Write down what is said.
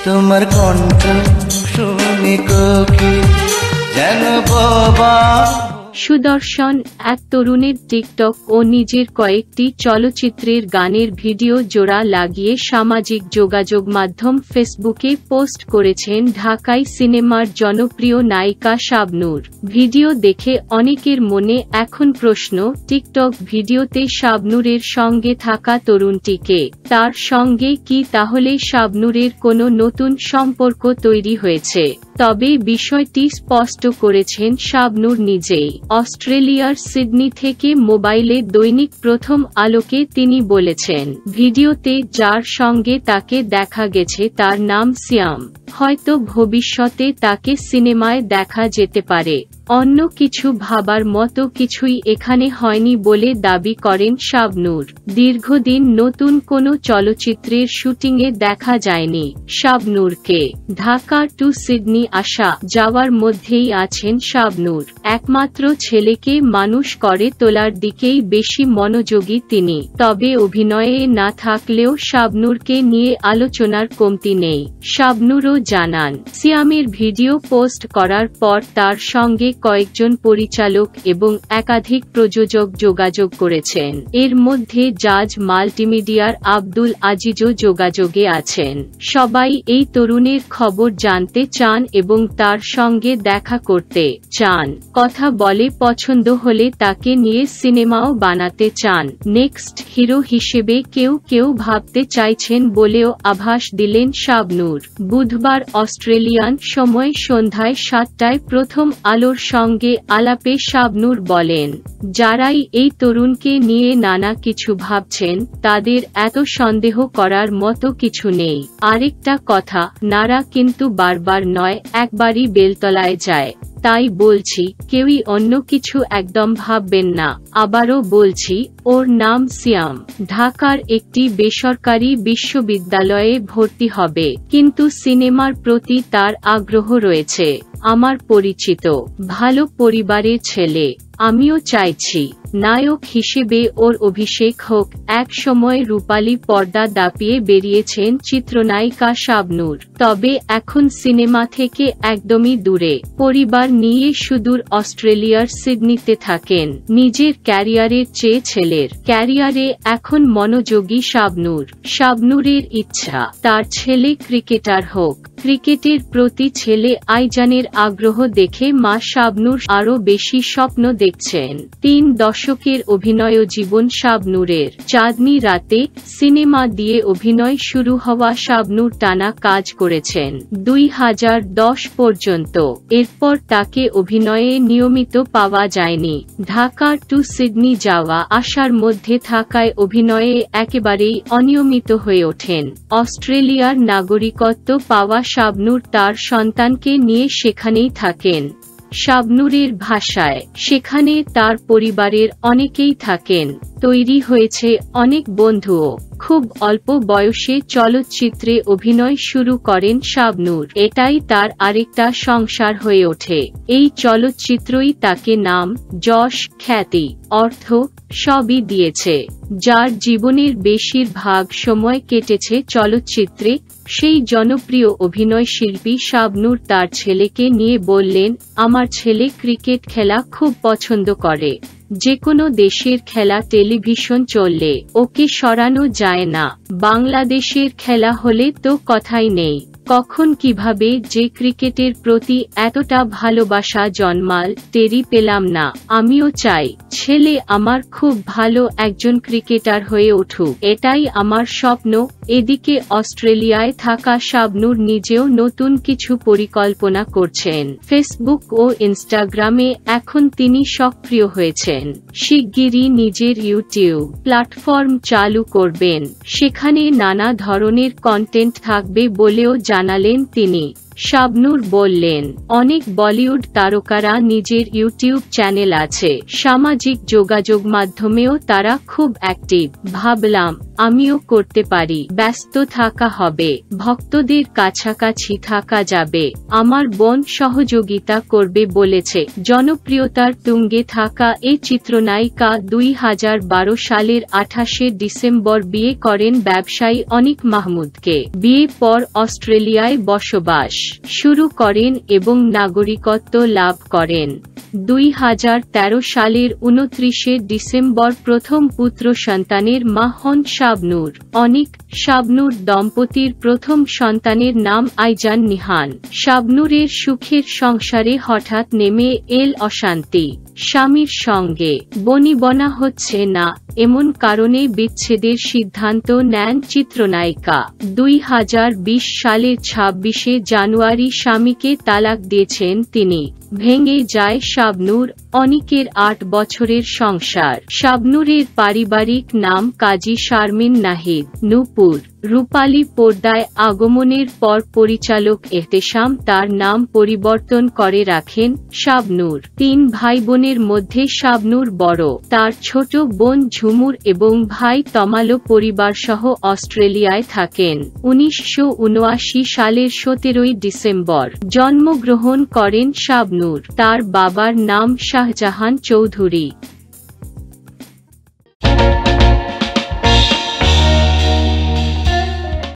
তোমার কণ্ঠ শুনে কোকিল যেন বোবা। সুদর্শন এক তরুণের টিকটক ও নিজের কয়েকটি চলচ্চিত্রের গানের ভিডিও জোড়া লাগিয়ে সামাজিক যোগাযোগ মাধ্যম ফেসবুকে পোস্ট করেছেন ঢাকাই সিনেমার জনপ্রিয় নায়িকা শাবনূর। ভিডিও দেখে অনেকের মনে এখন প্রশ্ন, টিকটক ভিডিওতে শাবনূরের সঙ্গে থাকা তরুণটিকে, তার সঙ্গে কি তাহলে শাবনূরের কোনো নতুন সম্পর্ক তৈরি হয়েছে? তবে বিষয়টি স্পষ্ট করেছেন শাবনূর নিজেই। অস্ট্রেলিয়ার সিডনি থেকে মোবাইলে দৈনিক প্রথম আলোকে তিনি বলেছেন, ভিডিওতে যার সঙ্গে তাকে দেখা গেছে তার নাম সিয়াম। হয়তো ভবিষ্যতে তাকে সিনেমায় দেখা যেতে পারে। অন্য কিছু ভাবার মতো কিছুই এখানে হয়নি বলে দাবি করেন শাবনূর। দীর্ঘদিন নতুন কোনো চলচ্চিত্রের শুটিংয়ে দেখা যায়নি শাবনূরকে। ঢাকা টু সিডনি আসা যাওয়ার মধ্যেই আছেন শাবনূর। একমাত্র ছেলেকে মানুষ করে তোলার দিকেই বেশি মনোযোগী তিনি। তবে অভিনয়ে না থাকলেও শাবনূরকে নিয়ে আলোচনার কমতি নেই। শাবনূরও জানান, সিয়ামের ভিডিও পোস্ট করার পর তার সঙ্গে কয়েকজন পরিচালক এবং একাধিক প্রযোজক যোগাযোগ করেছেন। এর মধ্যে জাজ মাল্টিমিডিয়ার আব্দুল আজিজও যোগাযোগে আছেন। সবাই এই তরুণের খবর জানতে চান এবং তার সঙ্গে দেখা করতে চান। কথা বলে পছন্দ হলে তাকে নিয়ে সিনেমাও বানাতে চান। নেক্সট হিরো হিসেবে কেউ কেউ ভাবতে চাইছেন বলেও আভাস দিলেন শাবনূর। বুধবার অস্ট্রেলিয়ান সময় সন্ধ্যায় 7টায় প্রথম আলোর সঙ্গে আলাপে শাবনূর বলেন, যারাই এই তরুণকে নিয়ে নানা কিছু ভাবছেন তাদের এত সন্দেহ করার মতো কিছু নেই। আরেকটা কথা, নারা কিন্তু বারবার নয়, একবারই বেলতলায় যায়। তাই বলছি, কেউই অন্য কিছু একদম ভাববেন না। আবারও বলছি, ওর নাম সিয়াম। ঢাকার একটি বেসরকারি বিশ্ববিদ্যালয়ে ভর্তি হবে, কিন্তু সিনেমার প্রতি তার আগ্রহ রয়েছে। আমার পরিচিত, ভালো পরিবারের ছেলে। আমিও চাইছি নায়ক হিসেবে ওর অভিষেক হোক। এক সময় রূপালী পর্দা দাপিয়ে বেরিয়েছেন চিত্রনায়িকা শাবনূর। তবে এখন সিনেমা থেকে একদমই দূরে। পরিবার নিয়ে সুদূর অস্ট্রেলিয়ার সিডনিতে থাকেন। নিজের ক্যারিয়ারের চেয়ে ছেলের ক্যারিয়ারে এখন মনোযোগী শাবনূর। শাবনূরের ইচ্ছা তার ছেলে ক্রিকেটার হোক। ক্রিকেটের প্রতি ছেলে আইজানের আগ্রহ দেখে মা শাবনূর আরও বেশি স্বপ্ন দেখছেন। 3 দশকের অভিনয় জীবন শাবনূরের। চাঁদনি রাতে সিনেমা দিয়ে অভিনয় শুরু হওয়া শাবনূর টানা কাজ করেছেন 2010 পর্যন্ত। এরপর তাকে অভিনয়ে নিয়মিত পাওয়া যায়নি। ঢাকা টু সিডনি যাওয়া আসার মধ্যে থাকায় অভিনয়ে একেবারেই অনিয়মিত হয়ে ওঠেন। অস্ট্রেলিয়ার নাগরিকত্ব পাওয়া শাবনূর তার সন্তানকে নিয়ে সেখানেই থাকেন। শাবনূরের ভাষায়, সেখানে তার পরিবারের অনেকেই থাকেন। তৈরি হয়েছে অনেক বন্ধুও। খুব অল্প বয়সে চলচ্চিত্রে অভিনয় শুরু করেন শাবনূর। এটাই তার আরেকটা সংসার হয়ে ওঠে। এই চলচ্চিত্রই তাকে নাম, যশ, খ্যাতি, অর্থ সবই দিয়েছে। যার জীবনের বেশিরভাগ সময় কেটেছে চলচ্চিত্রে, সেই জনপ্রিয় অভিনয়শিল্পী শাবনূর তার ছেলেকে নিয়ে বললেন, আমার ছেলে ক্রিকেট খেলা খুব পছন্দ করে। যেকোনো দেশের খেলা টেলিভিশন চললে ওকে সরানো যায় না। বাংলাদেশের খেলা হলে তো কথাই নেই। কখন কিভাবে যে ক্রিকেটের প্রতি এতটা ভালোবাসা জন্মাল টেরই পেলাম না। আমিও চাই ছেলে আমার খুব ভালো একজন ক্রিকেটার হয়ে উঠুক। এটাই আমার স্বপ্ন। এদিকে অস্ট্রেলিয়ায় থাকা শাবনূর নিজেও নতুন কিছু পরিকল্পনা করছেন। ফেসবুক ও ইনস্টাগ্রামে এখন তিনি সক্রিয় হয়েছেন। শিগগিরই নিজের ইউটিউব প্ল্যাটফর্ম চালু করবেন। সেখানে নানা ধরনের কন্টেন্ট থাকবে বলেও জানালেন তিনি। শাবনূর বললেন, অনেক বলিউড তারকারা নিজের ইউটিউব চ্যানেল আছে, সামাজিক যোগাযোগ মাধ্যমেও তারা খুব অ্যাক্টিভ। ভাবলাম আমিও করতে পারি, ব্যস্ত থাকা হবে, ভক্তদের কাছাকাছি থাকা যাবে। আমার বোন সহযোগিতা করবে বলেছে। জনপ্রিয়তার তুঙ্গে থাকা এই চিত্রনায়িকা 2012 সালের 28শে ডিসেম্বর বিয়ে করেন ব্যবসায়ী অনিক মাহমুদকে। বিয়ের পর অস্ট্রেলিয়ায় বসবাস শুরু করেন এবং নাগরিকত্ব লাভ করেন। 2013 সালের 29শে ডিসেম্বর প্রথম পুত্র সন্তানের মা হন শাবনূর। অনিক শাবনূর দম্পতির প্রথম সন্তানের নাম আইজান নিহান। শাবনূরের সুখের সংসারে হঠাৎ নেমে এল অশান্তি। স্বামীর সঙ্গে বনিবনা হচ্ছে না, এমন কারণে বিচ্ছেদের সিদ্ধান্ত নেন চিত্রনায়িকা। 2020 সালের 26শে জানুয়ারি স্বামীকে তালাক দিয়েছেন তিনি। ভেঙে যায় শাবনূর অনিকের 8 বছরের সংসার। শাবনূরের পারিবারিক নাম কাজী শারমিন নাহিদ নূপুর। রূপালী পর্দায় আগমনের পর পরিচালক এহতেশাম তার নাম পরিবর্তন করে রাখেন শাবনূর। 3 ভাই বোনের মধ্যে শাবনূর বড়। তার ছোট বোন ঝুমুর এবং ভাই তমালো পরিবারসহ অস্ট্রেলিয়ায় থাকেন। 1979 সালের 17 ডিসেম্বর জন্মগ্রহণ করেন শাবনূর। তার বাবার নাম শাহজাহান চৌধুরী।